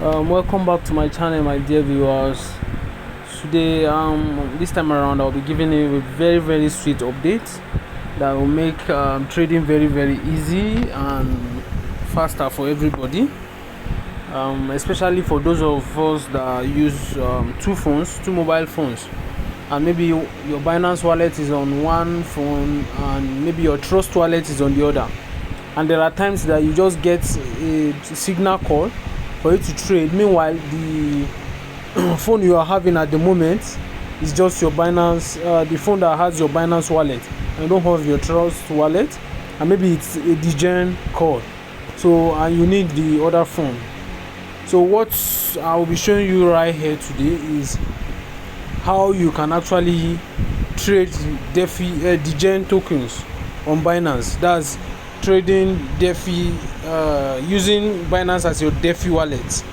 Welcome back to my channel, my dear viewers. Today, this time around, I'll be giving you a very sweet update that will make trading very easy and faster for everybody, especially for those of us that use two mobile phones, and maybe your Binance wallet is on one phone and maybe your Trust wallet is on the other, and there are times that you just get a signal call for you to trade. Meanwhile, the phone you are having at the moment is just your Binance, the phone that has your Binance wallet, and you don't have your Trust wallet, and maybe it's a Degen call, so and you need the other phone. So what I will be showing you right here today is how you can actually trade DeFi Degen tokens on Binance. That's trading DeFi using Binance as your DeFi wallet.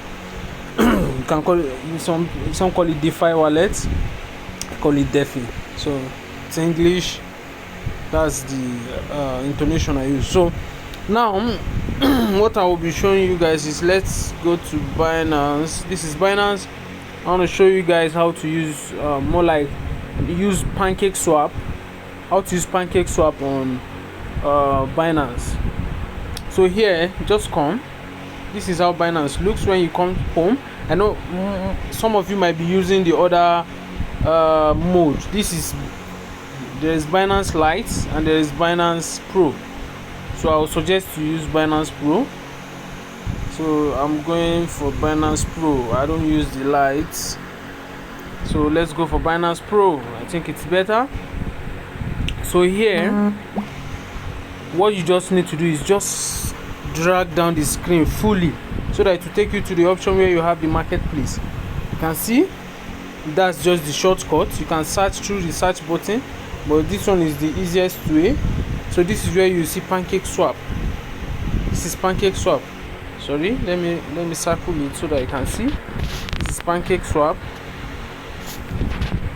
You can call it, some call it DeFi wallet, call it DeFi. So it's English, that's the intonation I use. So now what I will be showing you guys is, let's go to Binance. This is Binance. I want to show you guys how to use use PancakeSwap, how to use PancakeSwap on Binance. So here, just come. This is how Binance looks when you come home. I know some of you might be using the other mode. There is Binance Lite and there is Binance Pro. So I would suggest to use Binance Pro. So I'm going for Binance Pro. I don't use the Lite. So let's go for Binance Pro. I think it's better. So here, what you just need to do is just drag down the screen fully so that it will take you to the option where you have the marketplace. You can see that's just the shortcut. You can search through the search button, but this one is the easiest way. So this is where you see PancakeSwap. This is PancakeSwap. Sorry, let me circle it so that you can see. This is PancakeSwap.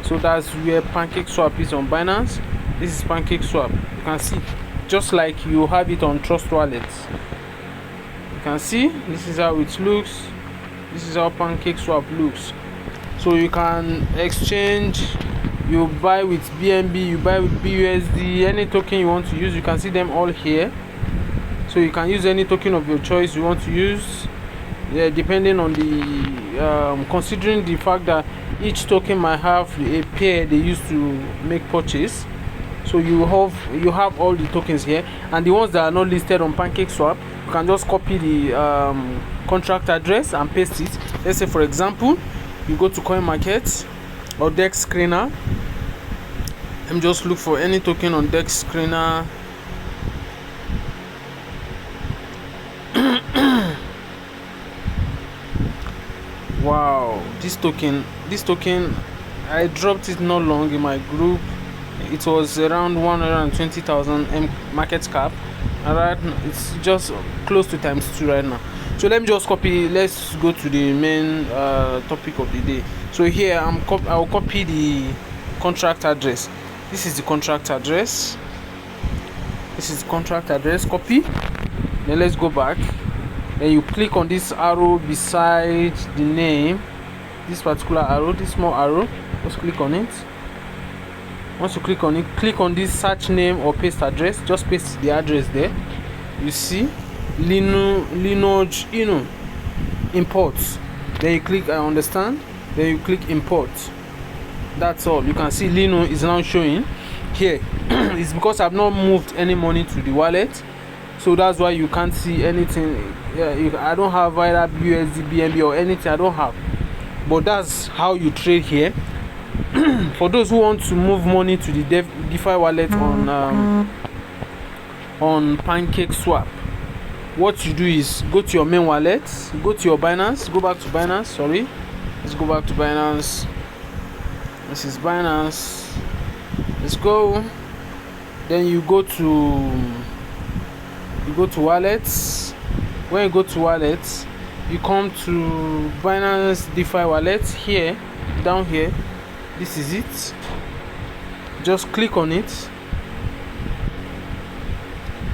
So that's where PancakeSwap is on Binance. This is PancakeSwap. You can see, just like you have it on Trust Wallet. You can see this is how it looks. This is how PancakeSwap looks. So you can exchange. You buy with BNB, you buy with BUSD, any token you want to use. You can see them all here. So you can use any token of your choice you want to use, depending on the considering the fact that each token might have a pair they use to make purchase. So you have all the tokens here, and the ones that are not listed on PancakeSwap, you can just copy the contract address and paste it. Let's say, for example, you go to CoinMarket or Dex Screener. Let me just look for any token on Dex Screener. Wow, this token I dropped it not long in my group. It was around 120,000 market cap, and right now it's just close to ×2 right now. So let me just copy. Let's go to the main topic of the day. So here I will copy the contract address. This is the contract address. This is the contract address. Copy. Then let's go back. Then you click on this arrow beside the name. This particular arrow, this small arrow. Just click on it. Once you click on it, click on this search name or paste address. Just paste the address there. You see Linoj import. Then you click I understand. Then you click import. That's all. You can see Lino is now showing here. It's because I've not moved any money to the wallet, so that's why you can't see anything. I don't have either BUSD, BNB or anything. I don't have. But that's how you trade here. For those who want to move money to the DeFi wallet on PancakeSwap, what you do is go to your main wallet, go to your Binance, go back to Binance. Sorry, let's go back to Binance. This is Binance. Let's go. Then you go to wallets. When you go to wallets, you come to Binance DeFi wallet here, down here. This is it. Just click on it.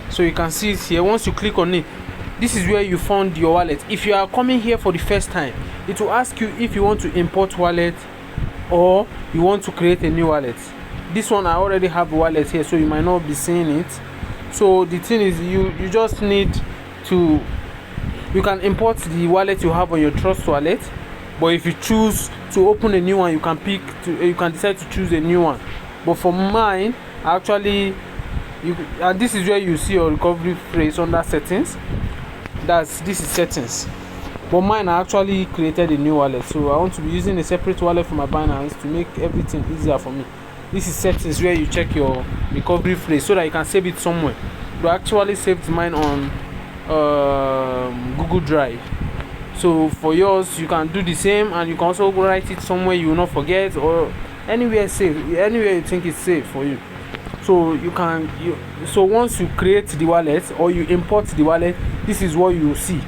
So you can see it here. Once you click on it, this is where you found your wallet. If you are coming here for the first time, it will ask you if you want to import wallet or you want to create a new wallet. This one I already have a wallet here, so you might not be seeing it. So the thing is, you just need to, you can import the wallet you have on your Trust wallet, but if you choose to open a new one, you can decide to choose a new one. But for mine, actually, and this is where you see your recovery phrase under settings. This is settings. But mine, I actually created a new wallet, so I want to be using a separate wallet for my Binance to make everything easier for me. This is settings, where you check your recovery phrase so that you can save it somewhere. I actually saved mine on Google Drive. So for yours, you can do the same, and you can also write it somewhere you will not forget, or anywhere safe, anywhere you think is safe for you. So so once you create the wallet or you import the wallet, this is what you will see.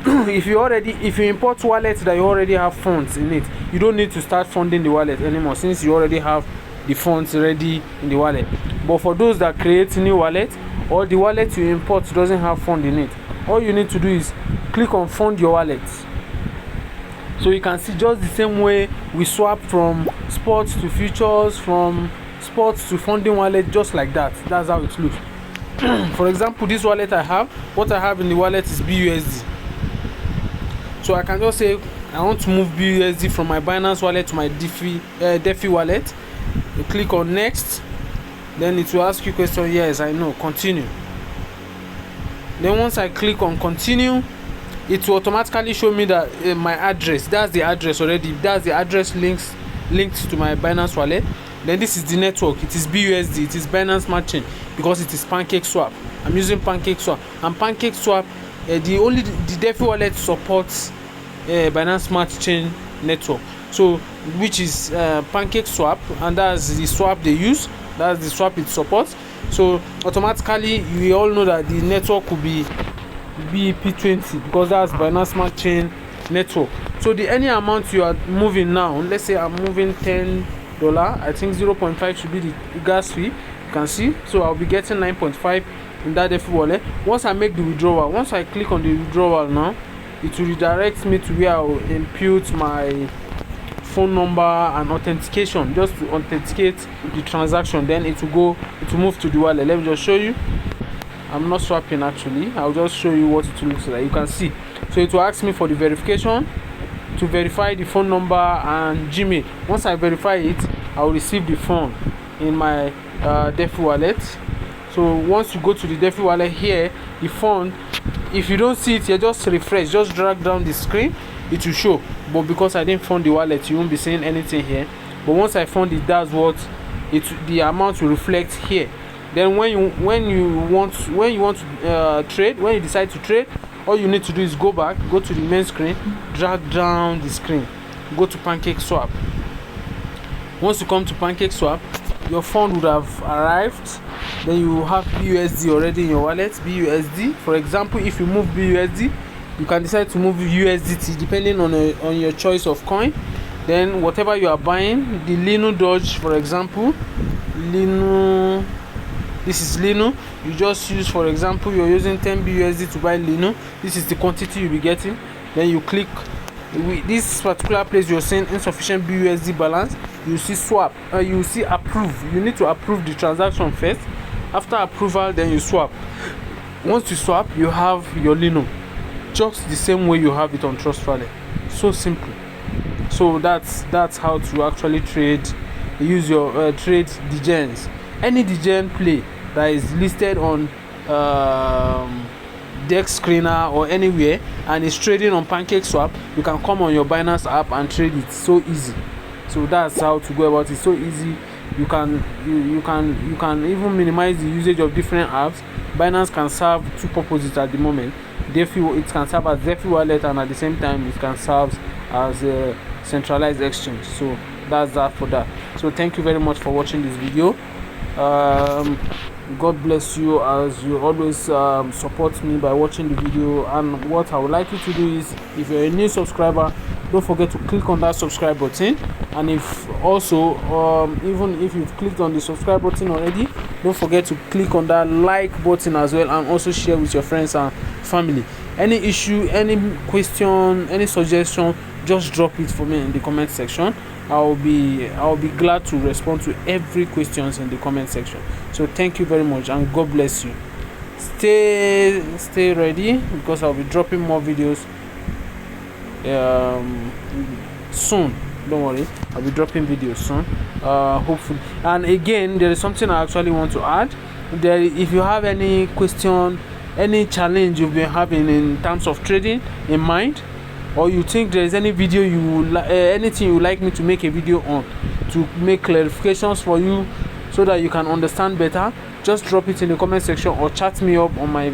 If you import wallet that you already have funds in it, you don't need to start funding the wallet anymore, since you already have the funds ready in the wallet. But for those that create new wallet, or the wallet you import doesn't have fund in it, all you need to do is click on fund your wallet. So you can see just the same way we swap from sports to futures, from sports to funding wallet, just like that. That's how it looks. For example, this wallet what I have in the wallet is BUSD. So I can just say I want to move BUSD from my Binance wallet to my DeFi wallet. You click on next, then it will ask you question. Yes, I know, continue. Then once I click on continue, it will automatically show me that my address, that's the address already, that's the address linked to my Binance wallet. Then this is the network, it is BUSD, it is Binance Smart Chain, because it is PancakeSwap. I'm using PancakeSwap, and PancakeSwap, the DeFi wallet supports Binance Smart Chain network, so which is PancakeSwap, and that's the swap they use, that's the swap it supports. So automatically, we all know that the network could be BEP20, because that's Binance Smart Chain network. So any amount you are moving now, let's say I'm moving $10, I think 0.5 should be the gas fee, you can see. So I'll be getting 9.5 in that DeFi wallet. Once I make the withdrawal, once I click on the withdrawal now, it will redirect me to where I will input my phone number and authentication, just to authenticate the transaction. Then it will move to the wallet. Let me just show you. I'm not swapping actually, I'll just show you what it looks like. You can see, so it will ask me for the verification, to verify the phone number and Gmail. Once I verify it, I will receive the phone in my DeFi wallet. So once you go to the DeFi wallet here, the phone, if you don't see it here, just refresh, just drag down the screen, it will show. But because I didn't fund the wallet, you won't be seeing anything here. But once I fund it, that's what the amount will reflect here. Then when you want to trade, when you decide to trade, all you need to do is go to the main screen, drag down the screen, go to PancakeSwap. Once you come to PancakeSwap, your fund would have arrived. Then you have BUSD already in your wallet. BUSD, for example, if you move BUSD, you can decide to move USDT depending on your choice of coin. Then whatever you are buying, the Lino Doge, for example, this is Lino. You just use, for example, you're using 10 BUSD to buy Lino. This is the quantity you'll be getting. Then you click this particular place, you're saying insufficient BUSD balance. You see swap, you see approve. You need to approve the transaction first. After approval, then you swap. Once you swap, you have your Lino, just the same way you have it on Trust Wallet. So simple. So that's how to actually trade. Use your trade Degens. Any Degen play that is listed on Dex Screener or anywhere and is trading on PancakeSwap, you can come on your Binance app and trade it. So easy. So that's how to go about it. So easy. You can even minimize the usage of different apps. Binance can serve two purposes at the moment. It can serve as DeFi wallet, and at the same time it can serve as a centralized exchange. So that's that for that. So thank you very much for watching this video. God bless you, as you always support me by watching the video. And what I would like you to do is, if you're a new subscriber, don't forget to click on that subscribe button. And if also even if you've clicked on the subscribe button already, don't forget to click on that like button as well, and also share with your friends and family. Any issue, any question, any suggestion, just drop it for me in the comment section. I'll be glad to respond to every questions in the comment section. So thank you very much, and God bless you. Stay ready, because I'll be dropping more videos soon. Don't worry, I'll be dropping videos soon, hopefully. And again, there is something I actually want to add. If you have any question, any challenge you've been having in terms of trading in mind, or you think there is any video anything you would like me to make a video on, to make clarifications for you so that you can understand better, just drop it in the comment section or chat me up on my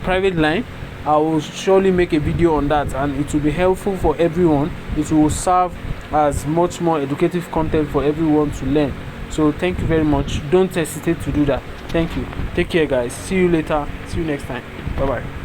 private line. I will surely make a video on that, and it will be helpful for everyone. It will serve as much more educative content for everyone to learn. So thank you very much. Don't hesitate to do that. Thank you. Take care, guys. See you later. See you next time. Bye bye.